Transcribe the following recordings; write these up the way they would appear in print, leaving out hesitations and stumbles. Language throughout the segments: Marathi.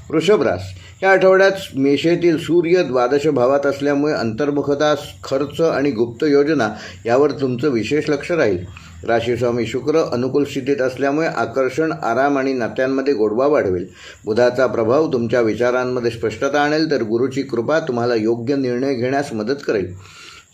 वृषभ रास या आठवड्यात मेषेतील सूर्य द्वादश भावात असल्यामुळे अंतर्मुखता, खर्च आणि गुप्त योजना यावर तुमचं विशेष लक्ष राहील. राशीस्वामी शुक्र अनुकूल स्थितीत असल्यामुळे आकर्षण, आराम आणि नात्यांमध्ये गोडवा वाढवेल. बुधाचा प्रभाव तुमच्या विचारांमध्ये स्पष्टता आणेल, तर गुरुची कृपा तुम्हाला योग्य निर्णय घेण्यास मदत करेल.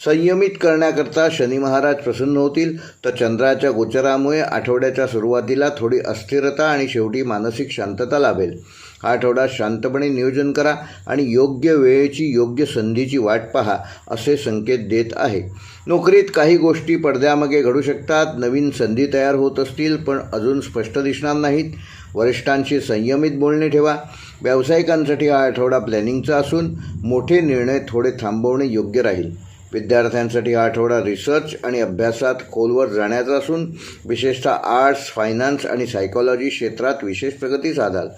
संयमित करण्याकरता शनी महाराज प्रसन्न होतील, तर चंद्राच्या गोचरामुळे आठवड्याच्या सुरुवातीला थोडी अस्थिरता आणि शेवटी मानसिक शांतता लाभेल. हा आठवडा शांतपणे नियोजन करा आणि योग्य वेळेची, योग्य संधीची वाट पहा असे संकेत देत आहे. नोकरीत काही गोष्टी पडद्यामागे घडू शकतात. नवीन संधी तयार होत असतील पण अजून स्पष्ट दिसणार नाहीत. वरिष्ठांशी संयमित बोलणे ठेवा. व्यावसायिकांसाठी हा आठवडा प्लॅनिंगचा असून मोठे निर्णय थोडे थांबवणे योग्य राहील. विद्यार्थ्यांसाठी हा आठवडा रिसर्च आणि अभ्यासात खोलवर जाण्याचा असून विशेषतः आर्ट्स, फायनान्स आणि सायकॉलॉजी क्षेत्रात विशेष प्रगती साधाल.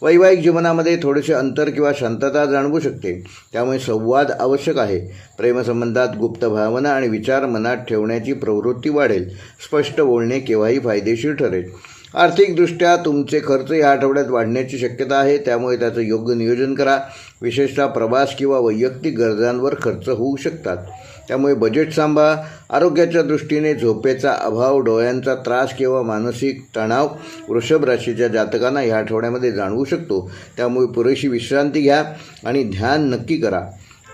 वैवाहिक जीवनामध्ये थोडेसे अंतर किंवा शांतता जाणवू शकते, त्यामुळे संवाद आवश्यक आहे. प्रेमसंबंधात गुप्त भावना आणि विचार मनात ठेवण्याची प्रवृत्ती वाढेल. स्पष्ट बोलणे केव्हाही फायदेशीर ठरेल. आर्थिकदृष्ट्या तुमचे खर्च या आठवड्यात वाढण्याची शक्यता आहे, त्यामुळे त्याचं योग्य नियोजन करा. विशेषतः प्रवास किंवा वैयक्तिक गरजांवर खर्च होऊ शकतात, त्यामुळे बजेट सांभाळा. आरोग्याच्या दृष्टीने झोपेचा अभाव, डोळ्यांचा त्रास किंवा मानसिक तणाव वृषभ राशीच्या जातकांना या आठवड्यामध्ये जाणवू शकतो, त्यामुळे पुरेशी विश्रांती घ्या आणि ध्यान नक्की करा.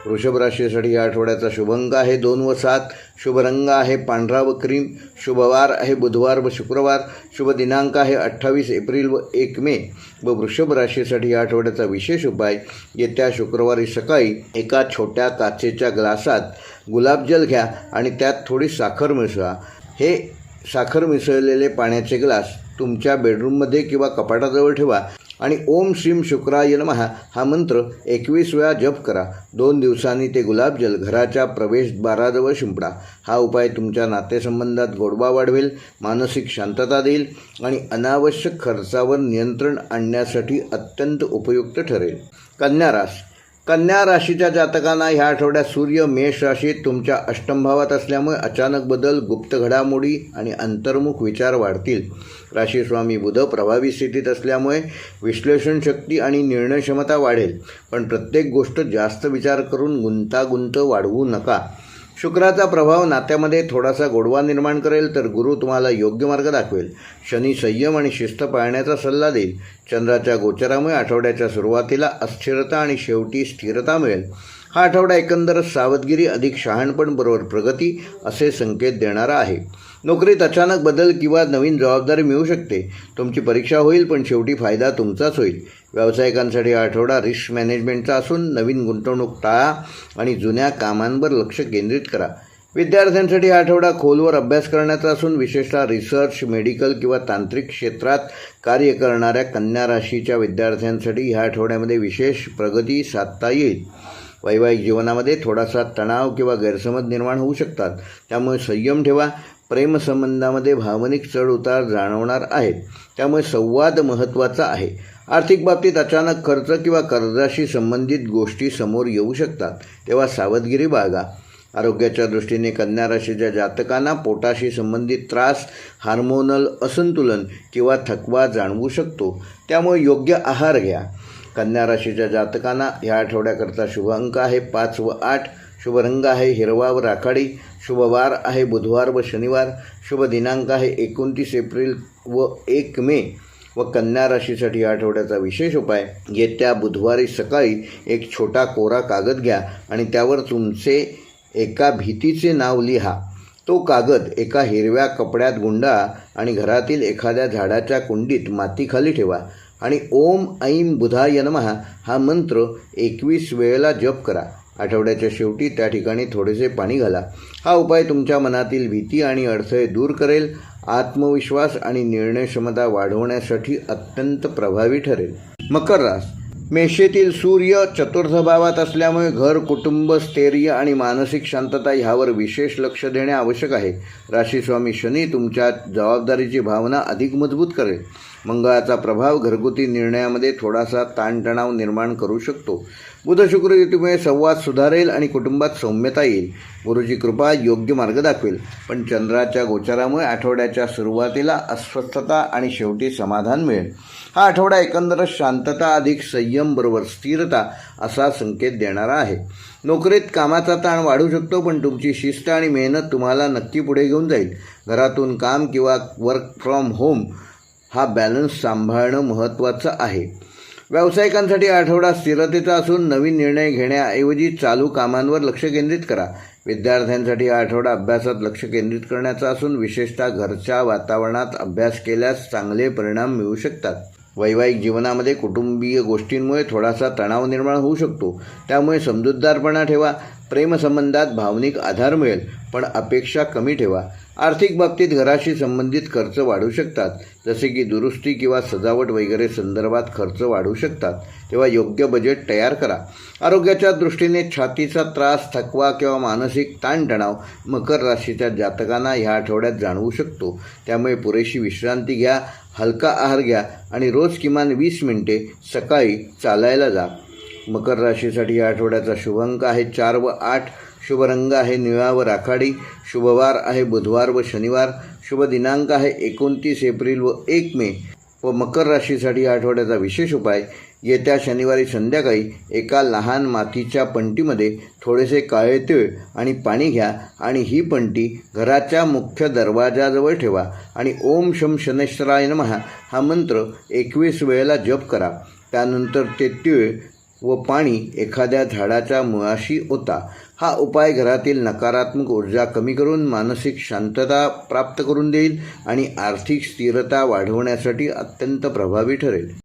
वृषभ राशीसाठी या आठवड्याचा शुभ अंक आहे 2 व 7. शुभ रंग आहे पांढरा व क्रीम. शुभवार आहे बुधवार व शुक्रवार. शुभ दिनांक आहे 28 एप्रिल व 1 मे. व वृषभ राशीसाठी या आठवड्याचा विशेष उपाय, येत्या शुक्रवारी सकाळी एका छोट्या काचेच्या ग्लासात गुलाबजल घ्या आणि त्यात थोडी साखर मिसळा. हे साखर मिसळलेले पाण्याचे ग्लास तुमच्या बेडरूममध्ये किंवा कपाटाजवळ ठेवा आणि ओम श्रीम शुक्राय नमः हा मंत्र 21 वेळा जप करा. 2 दिवसांनी ते गुलाबजल घराच्या प्रवेशद्वाराजवळ शिंपडा. हा उपाय तुमच्या नातेसंबंधात गोडवा वाढवेल, मानसिक शांतता देईल आणि अनावश्यक खर्चावर नियंत्रण आणण्यासाठी अत्यंत उपयुक्त ठरेल. कन्या रास. कन्या राशीच्या जातकांना ह्या आठवड्यात सूर्य मेष राशीत तुमच्या अष्टम भावात असल्यामुळे अचानक बदल, गुप्त घडामोडी आणि अंतर्मुख विचार वाढतील. राशीस्वामी बुध प्रभावी स्थितीत असल्यामुळे विश्लेषण शक्ती आणि निर्णय क्षमता वाढेल, पण प्रत्येक गोष्ट जास्त विचार करून गुंतागुंत वाढवू नका. शुक्राचा प्रभाव नात्यामध्ये थोडासा गोडवा निर्माण करेल, तर गुरु तुम्हाला योग्य मार्ग दाखवेल. शनी संयम आणि शिस्त पाळण्याचा सल्ला देईल. चंद्राच्या गोचरामुळे आठवड्याच्या सुरुवातीला अस्थिरता आणि शेवटी स्थिरता मिळेल. हा आठवडा एकंदरच सावधगिरी अधिक शहाणपण बरोबर प्रगती असे संकेत देणारा आहे. नोकरीत अचानक बदल किंवा नवीन जबाबदारी मिळू शकते. तुमची परीक्षा होईल, पण शेवटी फायदा तुमचाच होईल. व्यावसायिकांसाठी हा आठवडा रिस्क मॅनेजमेंटचा असून नवीन गुंतवणूक टाळा आणि जुन्या कामांवर लक्ष केंद्रित करा. विद्यार्थ्यांसाठी हा आठवडा खोलवर अभ्यास करण्याचा असून विशेषतः रिसर्च, मेडिकल किंवा तांत्रिक क्षेत्रात कार्य करणाऱ्या कन्या राशीच्या विद्यार्थ्यांसाठी ह्या आठवड्यामध्ये विशेष प्रगती साधता येईल. वैवाहिक जीवनामध्ये थोडासा तणाव किंवा गैरसमज निर्माण होऊ शकतात, त्यामुळे संयम ठेवा. प्रेमसंबंधामध्ये भावनिक चढउतार जाणवणार आहेत, त्यामुळे संवाद महत्त्वाचा आहे. आर्थिक बाबतीत अचानक खर्च किंवा कर्जाशी संबंधित गोष्टी समोर येऊ शकतात, तेव्हा सावधगिरी बाळगा. आरोग्याच्या दृष्टीने कन्या राशीच्या जातकांना पोटाशी संबंधित त्रास, हार्मोनल असंतुलन किंवा थकवा जाणवू शकतो, त्यामुळे योग्य आहार घ्या. कन्या राशीच्या जातकांना ह्या आठवड्याकरता शुभ अंक आहे 5 व 8. शुभ रंग आहे हिरवा व राखाडी. शुभवार आहे बुधवार व शनिवार. शुभ दिनांक आहे 29 एप्रिल व 1 मे. व कन्या राशीसाठी आठवड्याचा विशेष उपाय, येत्या बुधवारी सकाळी एक छोटा कोरा कागद घ्या आणि त्यावर तुमचे एका भीतीचे नाव लिहा. तो कागद एका हिरव्या कपड्यात गुंडाळा आणि घरातील एखाद्या झाडाच्या कुंडीत मातीखाली ठेवा आणि ओम ऐं बुधाय नमः हा मंत्र 21 वेळेला जप करा. आठवड्याच्या शेवटी त्या ठिकाणी थोडेसे पाणी घाला. हा उपाय तुमच्या मनातील भीती आणि अडथळे दूर करेल. आत्मविश्वास आणि निर्णय क्षमता वाढवण्यासाठी अत्यंत प्रभावी ठरेल. मकर रास. मेषेतील सूर्य चतुर्थ भावात असल्यामुळे घर, कुटुंब, स्थैर्य आणि मानसिक शांतता ह्यावर विशेष लक्ष देणे आवश्यक आहे. राशीस्वामी शनी तुमच्या जबाबदारीची भावना अधिक मजबूत करेल. मंगळाचा प्रभाव घरगुती निर्णयामध्ये थोडासा ताणतणाव निर्माण करू शकतो. बुध शुक्र युतीमुळे संवाद सुधारेल आणि कुटुंबात सौम्यता येईल. गुरुची कृपा योग्य मार्ग दाखवेल, पण चंद्राच्या गोचरामुळे आठवड्याच्या सुरुवातीला अस्वस्थता आणि शेवटी समाधान मिळेल. हा आठवडा एकंदरच शांतता अधिक संयम बरोबर स्थिरता असा संकेत देणारा आहे. नोकरीत कामाचा ताण वाढू शकतो, पण तुमची शिस्त आणि मेहनत तुम्हाला नक्की पुढे घेऊन जाईल. घरातून काम किंवा वर्क फ्रॉम होम हा बॅलन्स सांभाळणं महत्त्वाचं आहे. व्यावसायिकांसाठी आठवडा स्थिरतेचा असून नवीन निर्णय घेण्याऐवजी चालू कामांवर लक्ष केंद्रित करा. विद्यार्थ्यांसाठी हा आठवडा अभ्यासात लक्ष केंद्रित करण्याचा असून विशेषतः घरच्या वातावरणात अभ्यास केल्यास चांगले परिणाम मिळू शकतात. वैवाहिक जीवनामध्ये कुटुंबीय गोष्टींमुळे थोडासा तणाव निर्माण होऊ शकतो, त्यामुळे समजूतदारपणा ठेवा. प्रेमसंबंधात भावनिक आधार मिळेल, पण अपेक्षा कमी ठेवा. आर्थिक बाबतीत घराशी संबंधित खर्च वाढू शकतात, जसे की दुरुस्ती किंवा सजावट वगैरे संदर्भात खर्च वाढू शकतात, तेव्हा योग्य बजेट तयार करा. आरोग्याच्या दृष्टीने छातीचा त्रास, थकवा किंवा मानसिक ताणतणाव मकर राशीच्या जातकांना ह्या आठवड्यात जाणवू शकतो, त्यामुळे पुरेशी विश्रांती घ्या, हलका आहार घ्या आणि रोज किमान 20 मिनिटे सकाळी चालायला जा. मकर राशीसाठी या आठवड्याचा शुभ अंक आहे 4 व 8. शुभ रंग आहे निळा व राखाडी. शुभवार आहे बुधवार व शनिवार. शुभ दिनांक आहे 29 एप्रिल व 1 मे. व मकर राशीसाठी या आठवड्याचा विशेष उपाय, येत्या शनिवारी संध्याकाळी एका लहान मातीच्या पंटीमध्ये थोडेसे काळे तीळ आणि पाणी घ्या आणि ही पंटी घराच्या मुख्य दरवाजाजवळ ठेवा आणि ओम शम शनैश्वराय नमः हा मंत्र 21 वेळेला जप करा. त्यानंतर ते तीळ व पाणी एखाद्या झाडाच्या मुळाशी ओता. हा उपाय घरातील नकारात्मक ऊर्जा कमी करून मानसिक शांतता प्राप्त करून देईल आणि आर्थिक स्थिरता वाढवण्यासाठी अत्यंत प्रभावी ठरेल.